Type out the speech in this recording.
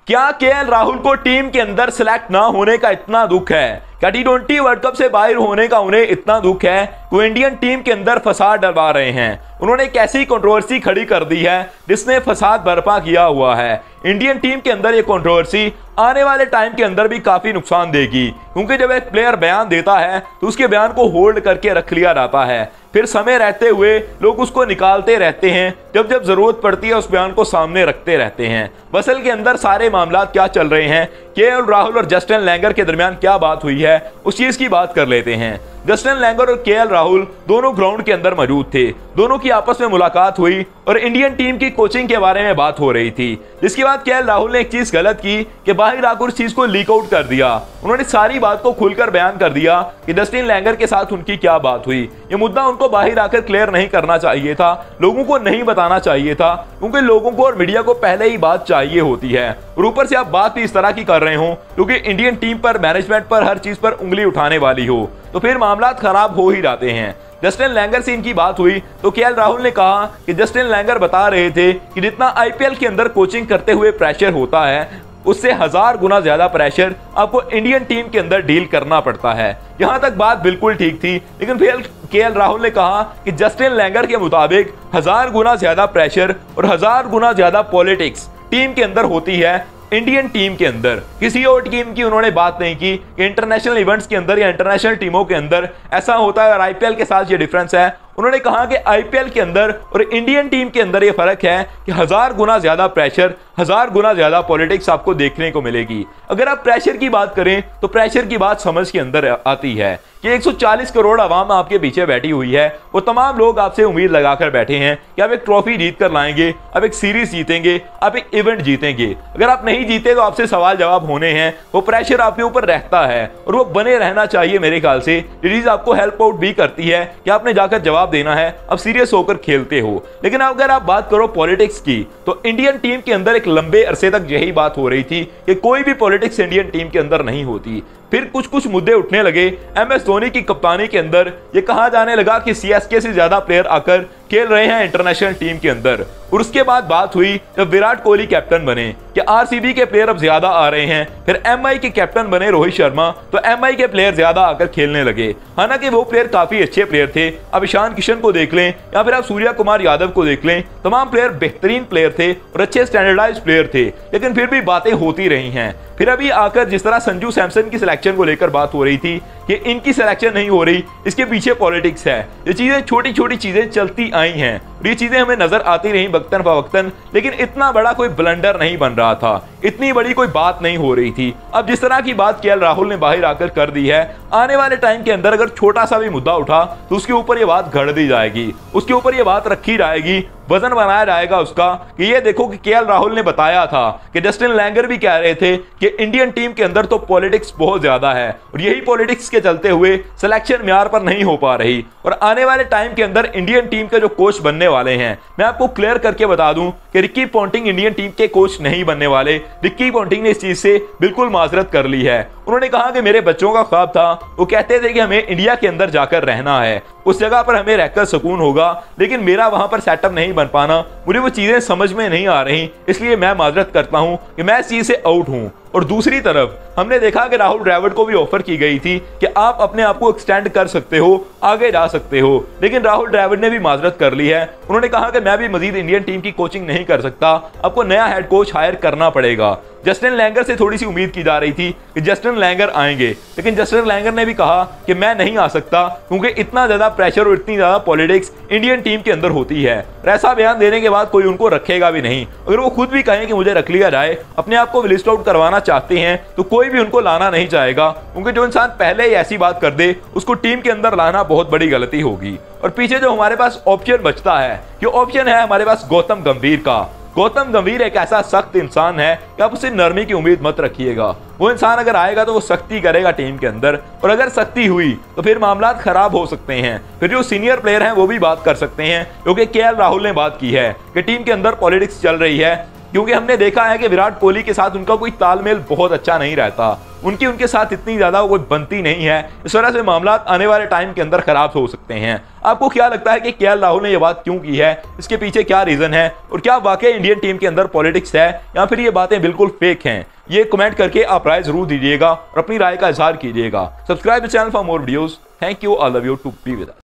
क्या केएल राहुल को टीम के अंदर सिलेक्ट ना होने का इतना दुख है? क्या T20 वर्ल्ड कप से बाहर होने का उन्हें इतना दुख है? वो इंडियन टीम के अंदर फसाद डलवा रहे हैं। उन्होंने एक ऐसी कंट्रोवर्सी खड़ी कर दी है जिसने फसाद बर्पा किया हुआ है। इंडियन टीम के अंदर ये कंट्रोवर्सी आने वाले टाइम के अंदर भी काफी नुकसान देगी, क्योंकि जब एक प्लेयर बयान देता है तो उसके बयान को होल्ड करके रख लिया जाता है, फिर समय रहते हुए लोग उसको निकालते रहते हैं, जब जब जरूरत पड़ती है उस बयान को सामने रखते रहते हैं। असल के अंदर सारे मामला क्या चल रहे हैं, केएल राहुल और जस्टिन लैंगर के दरमियान क्या बात हुई है, उस चीज की बात कर लेते हैं। जस्टिन लैंगर और केएल राहुल दोनों ग्राउंड के अंदर मौजूद थे। दोनों की आपस में मुलाकात हुई और इंडियन टीम की कोचिंग के बारे में बात हो रही थी, जिसके बाद केएल राहुल ने एक चीज गलत की कि बाहर आकर उस चीज को लीक आउट कर दिया। उन्होंने सारी बात को खुलकर बयान कर दिया कि जस्टिन लैंगर के साथ उनकी क्या बात हुई। ये मुद्दा उनको बाहर आकर क्लियर नहीं करना चाहिए था, लोगों को नहीं बताना चाहिए था, क्योंकि लोगों को और मीडिया को पहले ही बात चाहिए होती है। और ऊपर से आप बात भी इस तरह की कर रहे हो क्योंकि इंडियन टीम पर, मैनेजमेंट पर, हर चीज पर उंगली उठाने वाली हो, तो फिर मामला खराब हो ही जाते हैं। जस्टिन लैंगर से इनकी बात हुई तो केएल राहुल ने कहा कि जस्टिन लैंगर बता रहे थे कि जितना आईपीएल के अंदर कोचिंग करते हुए प्रेशर होता है, उससे 1000 गुना ज्यादा प्रेशर आपको इंडियन टीम के अंदर डील करना पड़ता है। यहां तक बात बिल्कुल ठीक थी, लेकिन फिर केएल राहुल ने कहा कि जस्टिन लैंगर के मुताबिक 1000 गुना ज्यादा प्रेशर और 1000 गुना ज्यादा पॉलिटिक्स टीम के अंदर होती है इंडियन टीम के अंदर। किसी और टीम की उन्होंने बात नहीं की कि इंटरनेशनल इवेंट्स के अंदर या इंटरनेशनल टीमों के अंदर ऐसा होता है और आईपीएल के साथ ये डिफरेंस है। उन्होंने कहा कि आईपीएल के अंदर और इंडियन टीम के अंदर ये फर्क है कि 1000 गुना ज्यादा प्रेशर, 1000 गुना ज्यादा पॉलिटिक्स आपको देखने को मिलेगी। अगर आप प्रेशर की बात करें तो प्रेशर की बात समझ के अंदर आती है कि 140 करोड़ आवाम आपके पीछे बैठी हुई है। वो तमाम लोग आपसे उम्मीद लगाकर बैठे हैं कि आप एक ट्रॉफी जीत कर लाएंगे, आप एक सीरीज जीतेंगे, आप एक इवेंट जीतेंगे। अगर आप नहीं जीते तो आपसे सवाल जवाब होने हैं। वो प्रेशर आपके ऊपर रहता है और वो बने रहना चाहिए। मेरे ख्याल से ये चीज आपको हेल्प आउट भी करती है कि आपने जाकर जवाब देना है, अब सीरियस होकर खेलते हो। लेकिन अगर आप बात करो पॉलिटिक्स की तो इंडियन टीम के अंदर एक लंबे अरसे तक यही बात हो रही थी कि कोई भी पॉलिटिक्स इंडियन टीम के अंदर नहीं होती। फिर कुछ कुछ मुद्दे उठने लगे। एमएस धोनी की कप्तानी के अंदर ये कहा जाने लगा कि सीएसके से ज्यादा प्लेयर आकर खेल रहे हैं इंटरनेशनल टीम के अंदर। और उसके बाद बात हुई जब विराट कोहली कैप्टन बने कि आरसीबी के प्लेयर अब ज्यादा आ रहे हैं। फिर एमआई के कैप्टन बने रोहित शर्मा तो एमआई के प्लेयर ज्यादा आकर खेलने लगे। हालांकि वो प्लेयर काफी अच्छे प्लेयर थे। अब ईशान किशन को देख लें या फिर आप सूर्या कुमार यादव को देख लें, तमाम प्लेयर बेहतरीन प्लेयर थे और अच्छे स्टैंडर्डाइज प्लेयर थे, लेकिन फिर भी बातें होती रही हैं। फिर अभी आकर जिस तरह संजू सैमसन की सिलेक्शन को लेकर बात हो रही थी कि इनकी सिलेक्शन नहीं हो रही, इसके पीछे पॉलिटिक्स है। ये चीजें, छोटी छोटी चीजें चलती आई हैं और ये चीजें हमें नजर आती रही वक्तन फवक्तन, लेकिन इतना बड़ा कोई ब्लंडर नहीं बन रहा था, इतनी बड़ी कोई बात नहीं हो रही थी। अब जिस तरह की बात केएल राहुल ने बाहर आकर कर दी है, आने वाले टाइम के अंदर अगर छोटा सा भी मुद्दा उठा तो उसके ऊपर ये बात गढ़ दी जाएगी, उसके ऊपर ये बात रखी जाएगी, वजन बनाया जाएगा उसका कि ये देखो कि केएल राहुल ने बताया था कि जस्टिन लैंगर भी कह रहे थे कि इंडियन टीम के अंदर तो पॉलिटिक्स बहुत ज्यादा है और यही पॉलिटिक्स के चलते हुए सिलेक्शन म्यार पर नहीं हो पा रही। और आने वाले टाइम के अंदर इंडियन टीम के जो कोच बनने वाले हैं, मैं आपको क्लियर करके बता दूं कि रिकी पॉन्टिंग इंडियन टीम के कोच नहीं बनने वाले। रिकी पॉन्टिंग ने इस चीज से बिल्कुल माजरत कर ली है। उन्होंने कहा कि मेरे बच्चों का ख्वाब था, वो कहते थे कि हमें इंडिया के अंदर जाकर रहना है, उस जगह पर हमें रहकर सुकून होगा, लेकिन मेरा वहां पर सेटअप नहीं बन पाना, मुझे वो चीजें समझ में नहीं आ रही, इसलिए मैं माजरत करता हूं कि मैं इस चीज से आउट हूं। और दूसरी तरफ हमने देखा कि राहुल द्रविड़ को भी ऑफर की गई थी कि आप अपने आप को एक्सटेंड कर सकते हो, आगे जा सकते हो, लेकिन राहुल द्रविड़ ने भी माजरत कर ली है। उन्होंने कहा कि मैं भी मजीद इंडियन टीम की कोचिंग नहीं कर सकता, आपको नया हेड कोच हायर करना पड़ेगा। जस्टिन लैंगर से थोड़ी सी उम्मीद की जा रही थी कि जस्टिन लैंगर आएंगे, लेकिन जस्टिन लैंगर ने भी कहा कि मैं नहीं आ सकता क्योंकि इतना ज्यादा प्रेशर और इतनी ज्यादा पॉलिटिक्स इंडियन टीम के अंदर होती है। और ऐसा बयान देने के बाद कोई उनको रखेगा भी नहीं। अगर वो खुद भी कहें कि मुझे रख लिया जाए, अपने आप को लिस्ट आउट करवाना चाहते हैं, तो कोई भी उनको लाना नहीं चाहेगा, क्योंकि जो इंसान पहले ही ऐसी बात कर दे उसको टीम के अंदर लाना बहुत बड़ी गलती होगी। और पीछे जो हमारे पास ऑप्शन बचता है, ये ऑप्शन है हमारे पास गौतम गंभीर का। गौतम गंभीर एक ऐसा सख्त इंसान है कि आप उससे नरमी की उम्मीद मत रखिएगा। वो इंसान अगर आएगा तो वो सख्ती करेगा टीम के अंदर, और अगर सख्ती हुई तो फिर मामला खराब हो सकते हैं। फिर जो सीनियर प्लेयर हैं वो भी बात कर सकते हैं, क्योंकि केएल राहुल ने बात की है कि टीम के अंदर पॉलिटिक्स चल रही है, क्योंकि हमने देखा है कि विराट कोहली के साथ उनका कोई तालमेल बहुत अच्छा नहीं रहता, उनके साथ इतनी ज्यादा कोई बनती नहीं है। इस वजह से मामला आने वाले टाइम के अंदर खराब हो सकते हैं। आपको क्या लगता है कि केएल राहुल ने यह बात क्यों की है, इसके पीछे क्या रीजन है, और क्या वाकई इंडियन टीम के अंदर पॉलिटिक्स है या फिर ये बातें बिल्कुल फेक हैं? ये कमेंट करके आप राय जरूर दीजिएगा और अपनी राय का इजहार कीजिएगा। Subscribe the channel for more videos. Thank you, I love you to be with us.